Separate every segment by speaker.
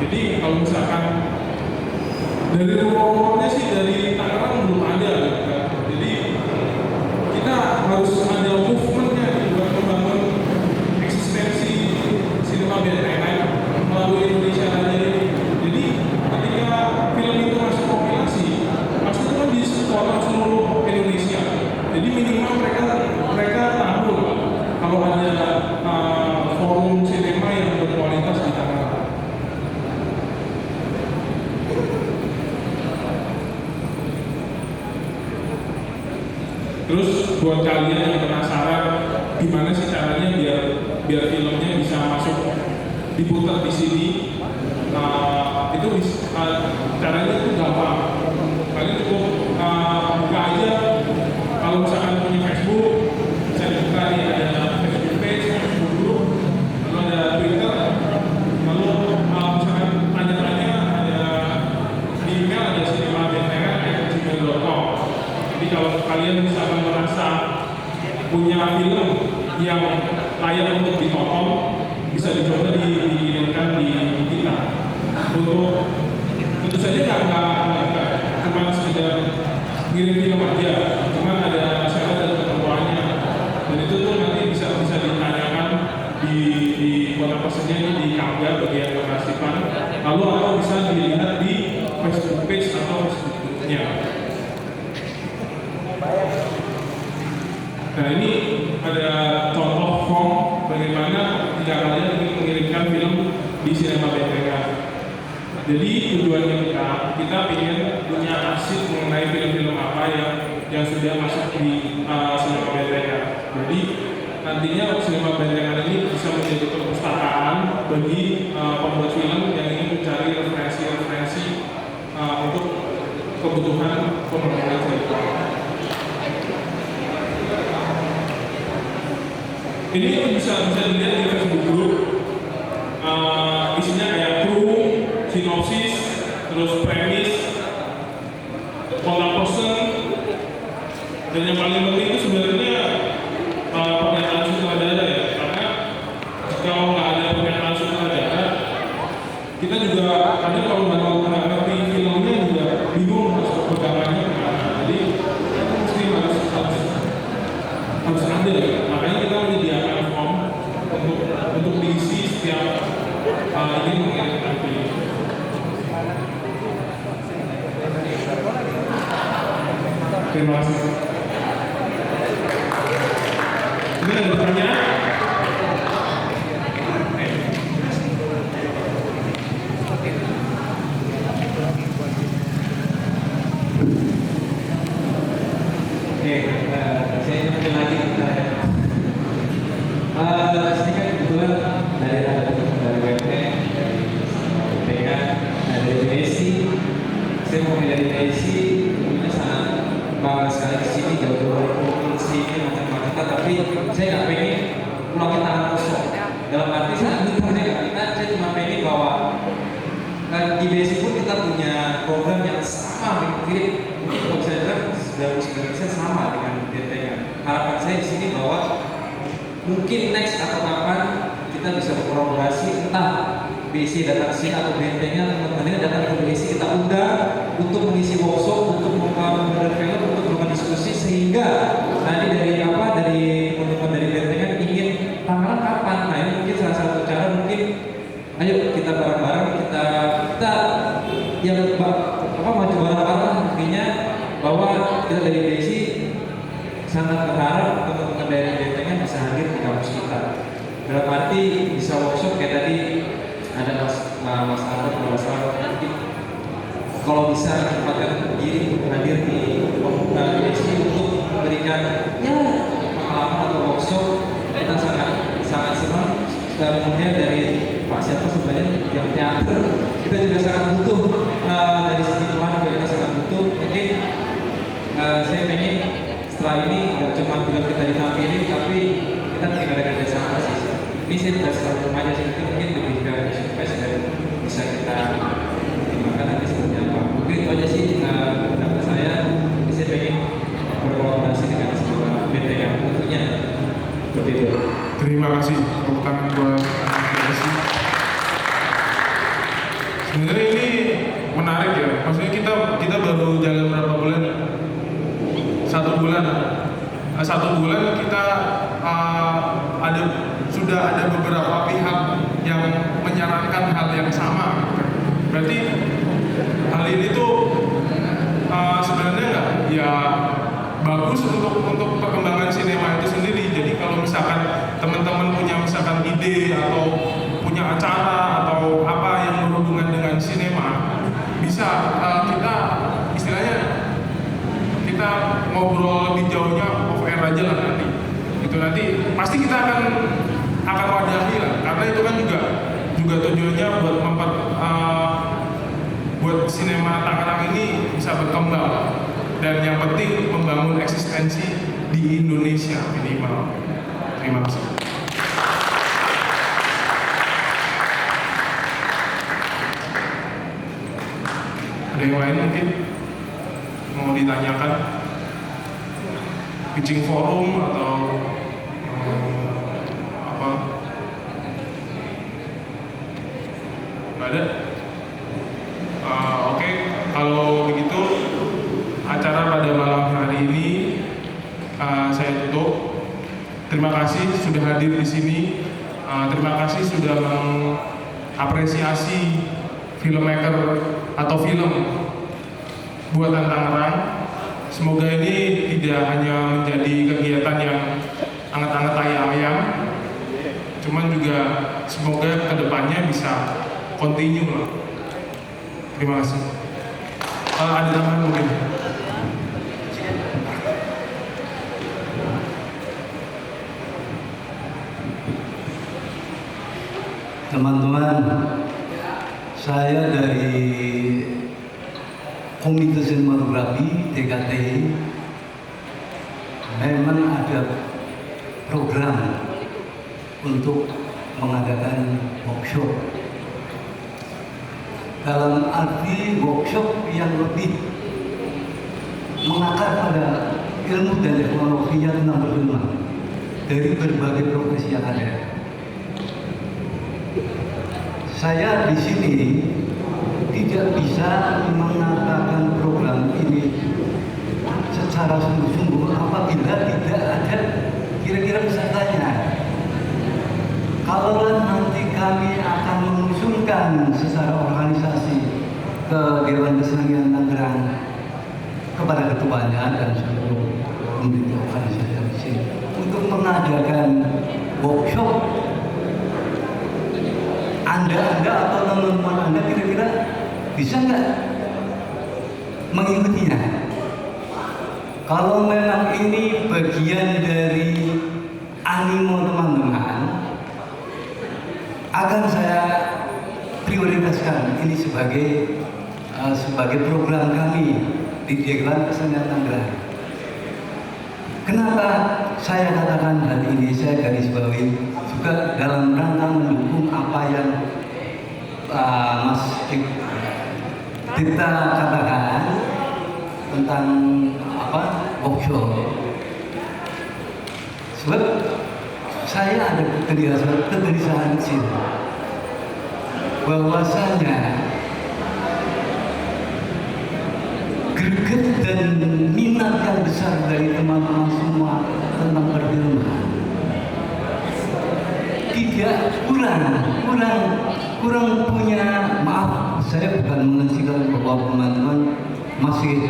Speaker 1: Jadi kalau misalkan dari rumor-rumornya sih dari Tangerang belum ada gitu kan. Jadi kita harus ada movementnya gitu buat membangun eksistensi sinema BNN melalui Indonesia aja ini. Jadi ketika film itu masuk kompilasi, pasti itu kan disetor seluruh Indonesia. Jadi minimal mereka tahu kalau ada forum sinema yang berkualitas di Tangerang. Terus buat kalian yang penasaran gimana sih caranya biar filmnya bisa masuk diputar di sini, itu caranya itu gampang. Kalian cukup buka aja, kalau misalkan punya Facebook bisa dibuka nih, ada Facebook page, Facebook group, lalu ada Twitter, lalu misalkan tanya-tanya ada di email, ada cinemabentengan@gmail.com. Jadi kalau kalian misalkan merasa punya film yang layak untuk ditonton, bisa dicoba dikirimkan di kita. Untuk tentu saja nggak cuma sekedar ngirim film aja, cuma ada syarat dan ketentuannya. Dan itu tuh nanti bisa ditanyakan di kota pesennya ini di Kamga bagian penarsipan, lalu atau bisa dilihat di Facebook page atau Facebook group-nya. Nah ini ada contoh form bagaimana jika kalian ingin mengirimkan film di Sinema BNN. Jadi tujuannya kita ingin punya arsip mengenai film-film apa yang sudah masuk di Sinema BNN. Jadi nantinya Sinema BNN ini bisa menjadi perpustakaan bagi pembuat film yang ingin mencari referensi-referensi untuk kebutuhan pembangunan film. Ini bisa dilihat di Facebook group, isinya kayak kru, sinopsis, terus premis, kontak person, dan yang paling penting itu sebenarnya pernyataan sutradara ya, karena kalau nggak ada pernyataan sutradara, kita juga kadang kalau nggak ngerti filmnya juga bingung harus pegangannya kemana. Jadi itu mesti harus ada. Makanya kita menyediakan form untuk diisi setiap ingin mengirimkan film. Terima kasih. Ini ada pertanyaan?
Speaker 2: Saya mungkin lagi sini kan kebetulan dari WP, dari BPK, dari BSI. Saya mau dari BSI, tentunya sangat bangga sekali di sini jauh-jauh dari provinsi ini macam-macam. Tapi saya nggak pengen pulangnya tangan kosong. Dalam arti saya cuma pengen bahwa di BSI pun kita punya program yang sama mirip. Kalau saya bilang sudah sama dengan BNN. Harapan saya di sini bahwa mungkin next atau kapan kita bisa berkolaborasi, entah BSI datang sini atau BNN teman-teman datang ke BSI, kita undang untuk mengisi workshop, untuk membuat film, untuk melakukan diskusi, sehingga nanti dari teman-teman dari BNN ingin Tangerang kapan? Nah ini mungkin salah satu cara, mungkin ayo kita bareng-bareng kita yang maju bareng-bareng, artinya bahwa kita dari BSI sangat berharap teman-teman dari BNN bisa hadir di kampus kita. Dalam arti bisa workshop kayak tadi ada Mas Arif, Mas Arif, mungkin kalau bisa tempatkan diri untuk hadir di BSI untuk memberikan pengalaman atau workshop, kita sangat senang. Kemudian dari Pak siapa sebenarnya yang teater, kita juga sangat butuh dari segi keuangan kita sangat butuh. Mungkin saya pengen setelah ini nggak cuma film kita ditampilin, tapi kita tinggal ada kerjasama sih. Ini saya tidak selalu remaja sih, mungkin lebih ke surprise dan bisa kita pertimbangkan nanti seperti apa. Mungkin itu aja sih pendapat saya. Ini saya pengen berkolaborasi dengan sebuah BNN tentunya seperti itu.
Speaker 1: Terima kasih tepuk tangan buat BSI. Sebenarnya ini menarik ya. Maksudnya kita baru jalan berapa bulan? 1 bulan. 1 bulan kita sudah ada beberapa pihak yang menyarankan hal yang sama. Berarti hal ini tuh sebenarnya nggak ya bagus untuk perkembangan sinema itu sendiri. Jadi kalau misalkan teman-teman punya misalkan ide atau punya acara atau apa yang berhubungan dengan sinema, bisa kita istilahnya kita ngobrol lebih jauhnya off air aja lah nanti. Itu nanti pasti kita akan wadahi lah, karena itu kan juga tujuannya buat sinema Tangerang ini bisa berkembang, dan yang penting membangun eksistensi di Indonesia minimal. Terima kasih. Ada yang lain mungkin mau ditanyakan? Pitching forum atau apa? Nggak ada? Oke, kalau begitu acara pada malam hari ini saya tutup. Terima kasih sudah hadir di sini. Terima kasih sudah mengapresiasi filmmaker atau film buatan Tangerang. Semoga ini tidak hanya menjadi kegiatan yang anget-anget ayam-ayam, cuman juga semoga kedepannya bisa continue lah. Terima kasih. Ada tambahan mungkin?
Speaker 3: Teman-teman, saya dari Komite Sinematografi TKTI memang ada program untuk mengadakan workshop. Dalam arti workshop yang lebih mengakar pada ilmu dan teknologi yang berguna dari berbagai profesi yang ada. Saya di sini tidak bisa mengatakan program ini secara sungguh-sungguh apabila tidak ada kira-kira pesertanya. Kalau nanti kami akan mengusulkan secara organisasi ke Dewan Kesenian Tangerang kepada ketuanya dan seluruh komite organisasi di sini untuk mengadakan workshop, Anda atau teman-teman Anda kira-kira bisa nggak mengikutinya? Kalau memang ini bagian dari animo teman-teman, akan saya prioritaskan ini sebagai program kami di Dewan Kesenian Tangerang. Kenapa saya katakan hal ini? Saya garis bawahi juga dalam rangka mendukung apa yang Mas Tirta katakan tentang workshop. Sebab saya ada kegelisahan kecil bahwasanya greget dan minat yang besar dari teman-teman semua tentang perfilman tidak kurang punya, maaf saya bukan mengencikan bahwa teman-teman masih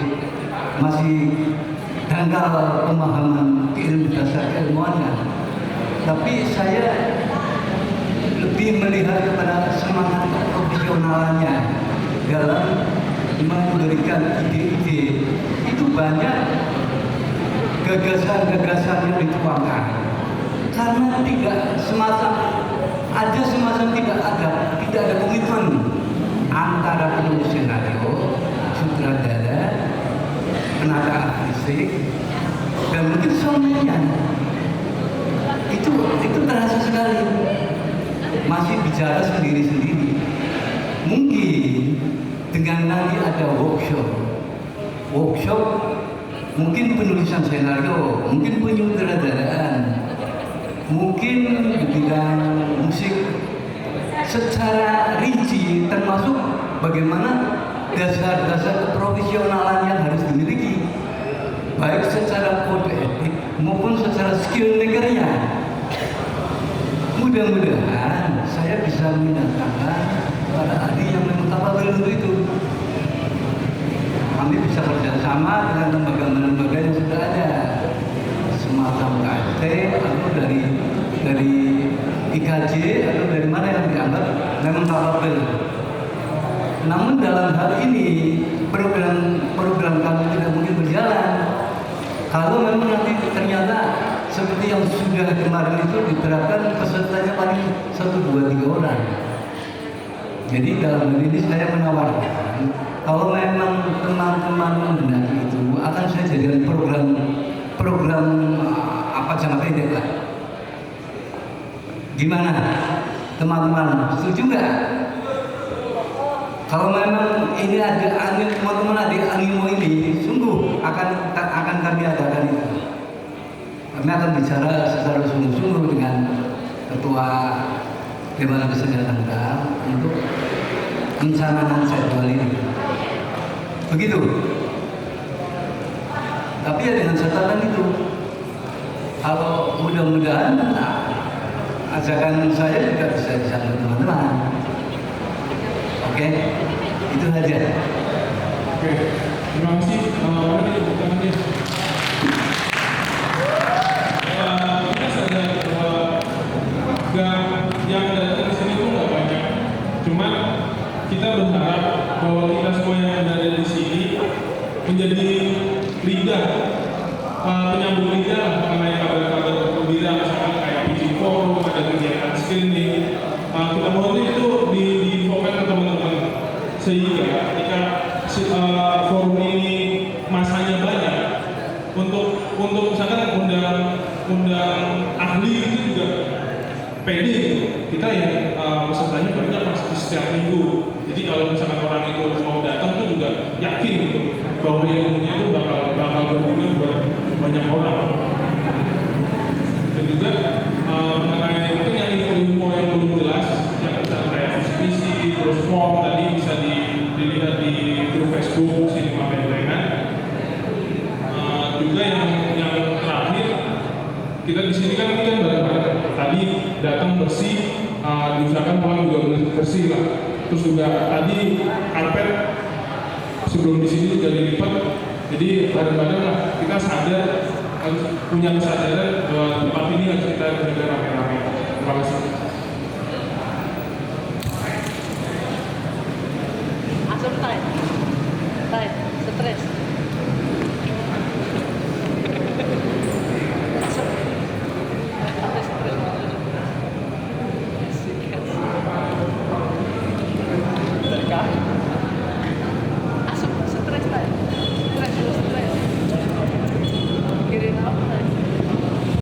Speaker 3: dangkal pemahaman ilmu dasar keilmuannya, tapi saya lebih melihat kepada semangat profesionalannya dalam memberikan ide-ide. Itu banyak gagasan-gagasan yang dituangkan, karena tidak semacam tidak ada komitmen antara penulis skenario, sutradara, tenaga artistik, dan mungkin suaminya. Itu terasa sekali, masih bicara sendiri-sendiri. Mungkin dengan nanti ada workshop, mungkin penulisan skenario, mungkin penyutradaraan, mungkin di bidang musik secara rinci, termasuk bagaimana dasar-dasar keprofesionalan yang harus dimiliki, baik secara kode etik maupun secara skill makernya. Mudah-mudahan saya bisa mendatangkan para ahli yang memang kapabel untuk itu. Kami bisa kerjasama dengan lembaga-lembaga yang sudah ada, semacam KST atau dari IKJ atau dari mana yang dianggap memang kapabel. Namun dalam hal ini program kami tidak mungkin berjalan kalau memang nanti ternyata seperti yang sudah kemarin itu diterapkan pesertanya paling 1, 2, 3 orang. Jadi dalam hal ini saya menawarkan kalau memang teman-teman menghendaki itu akan saya jadikan program apa jangka pendek lah. Gimana teman-teman, setuju nggak? Kalau memang ini ada teman-teman ada animo ini, sungguh akan kami adakan itu. Kami akan bicara secara sungguh-sungguh dengan Ketua Dewan Kesehatan untuk mencanangkan jadwal ini. Begitu. Tapi ya dengan catatan itu, kalau mudah-mudahan ajakan saya juga bisa disambut teman-teman. Oke, itu saja.
Speaker 1: Oke, terima kasih. Mari kita buka nanti. Kita sadar bahwa yang datang di sini itu nggak banyak. Cuman kita berharap bahwa kita semua yang ada di sini menjadi lidah, penyambung lidah mengenai kabar-kabar pembira, misalnya kayak pitching forum, ada kegiatan screening. Kita mohon itu diinfokan ke teman-teman sehingga ketika forum ini masanya banyak untuk misalkan undang ahli itu juga pede gitu. Kita yang pesertanya banyak pasti setiap minggu. Jadi kalau misalkan orang itu mau datang tuh juga yakin gitu bahwa ilmunya itu bakal berguna buat banyak orang. Dan juga mengenai mungkin yang info yang belum jelas, yang misalnya kayak visi, terus form tadi bisa dilihat di grup Facebook Sinema Bentengan. Juga yang terakhir, kita di sini kan bareng-bareng. Tadi datang bersih, diusahakan pulang juga bersih lah. Terus juga tadi karpet sebelum di sini juga dilipat. Jadi bareng-bareng lah kita sadar, harus punya kesadaran bahwa tempat ini harus kita jaga rame-rame. Terima kasih.